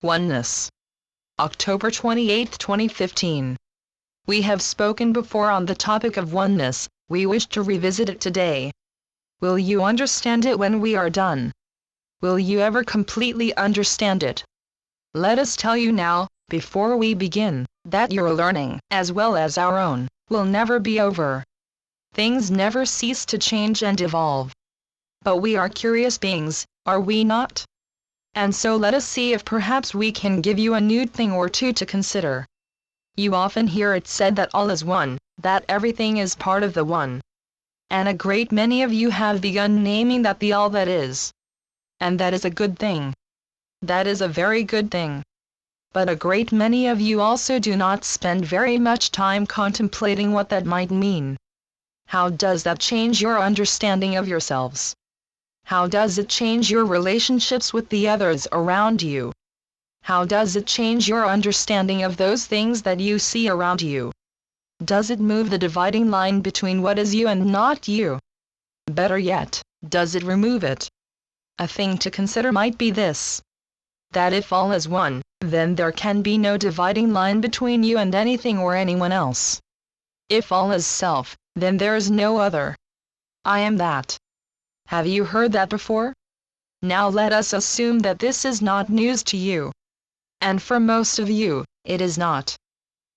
Oneness. October 28, 2015. We have spoken before on the topic of oneness. We wish to revisit it today. Will you understand it when we are done? Will you ever completely understand it? Let us tell you now, before we begin, that your learning, as well as our own, will never be over. Things never cease to change and evolve. But we are curious beings, are we not? And so let us see if perhaps we can give you a new thing or two to consider. You often hear it said that all is one, that everything is part of the one. And a great many of you have begun naming that the all that is. And that is a good thing. That is a very good thing. But a great many of you also do not spend very much time contemplating what that might mean. How does that change your understanding of yourselves? How does it change your relationships with the others around you? How does it change your understanding of those things that you see around you? Does it move the dividing line between what is you and not you? Better yet, does it remove it? A thing to consider might be this: that if all is one, then there can be no dividing line between you and anything or anyone else. If all is self, then there is no other. I am that. Have you heard that before? Now let us assume that this is not news to you. And for most of you, it is not.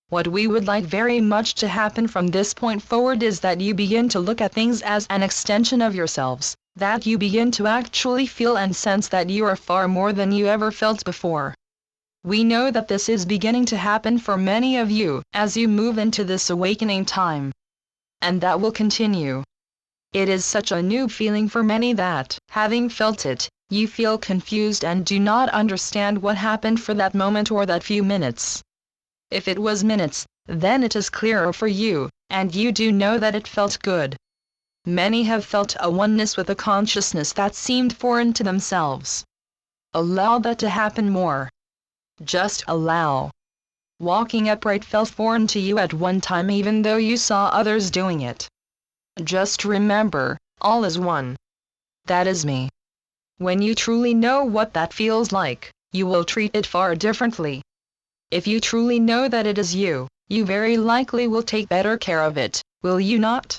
What we would like very much to happen from this point forward is that you begin to look at things as an extension of yourselves, that you begin to actually feel and sense that you are far more than you ever felt before. We know that this is beginning to happen for many of you as you move into this awakening time. And that will continue. It is such a new feeling for many that, having felt it, you feel confused and do not understand what happened for that moment or that few minutes. If it was minutes, then it is clearer for you, and you do know that it felt good. Many have felt a oneness with a consciousness that seemed foreign to themselves. Allow that to happen more. Just allow. Walking upright felt foreign to you at one time even though you saw others doing it. Just remember, all is one. That is me. When you truly know what that feels like, you will treat it far differently. If you truly know that it is you, you very likely will take better care of it, will you not?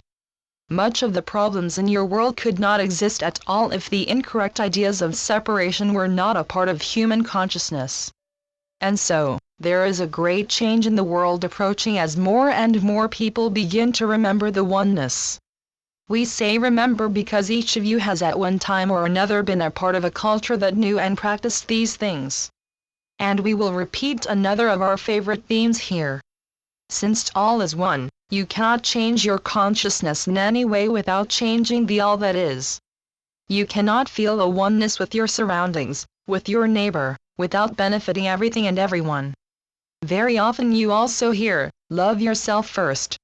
Much of the problems in your world could not exist at all if the incorrect ideas of separation were not a part of human consciousness. And so, there is a great change in the world approaching as more and more people begin to remember the oneness. We say remember because each of you has at one time or another been a part of a culture that knew and practiced these things. And we will repeat another of our favorite themes here. Since all is one, you cannot change your consciousness in any way without changing the all that is. You cannot feel a oneness with your surroundings, with your neighbor, without benefiting everything and everyone. Very often you also hear, love yourself first.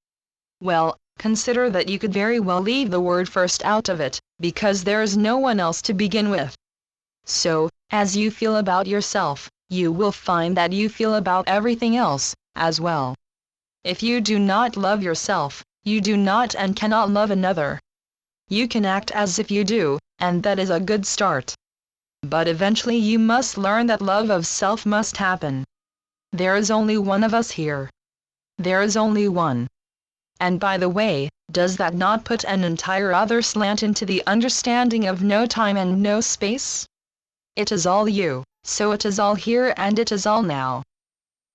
Well, consider that you could very well leave the word first out of it, because there is no one else to begin with. So, as you feel about yourself, you will find that you feel about everything else, as well. If you do not love yourself, you do not and cannot love another. You can act as if you do, and that is a good start. But eventually you must learn that love of self must happen. There is only one of us here. There is only one. And by the way, does that not put an entire other slant into the understanding of no time and no space? It is all you, so it is all here and it is all now.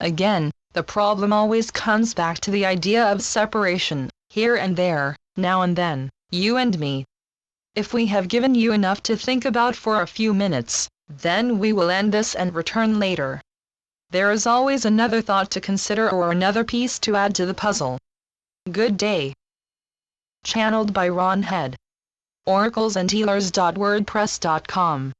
Again, the problem always comes back to the idea of separation, here and there, now and then, you and me. If we have given you enough to think about for a few minutes, then we will end this and return later. There is always another thought to consider or another piece to add to the puzzle. Good day. Channeled by Ron Head. oraclesandhealers.wordpress.com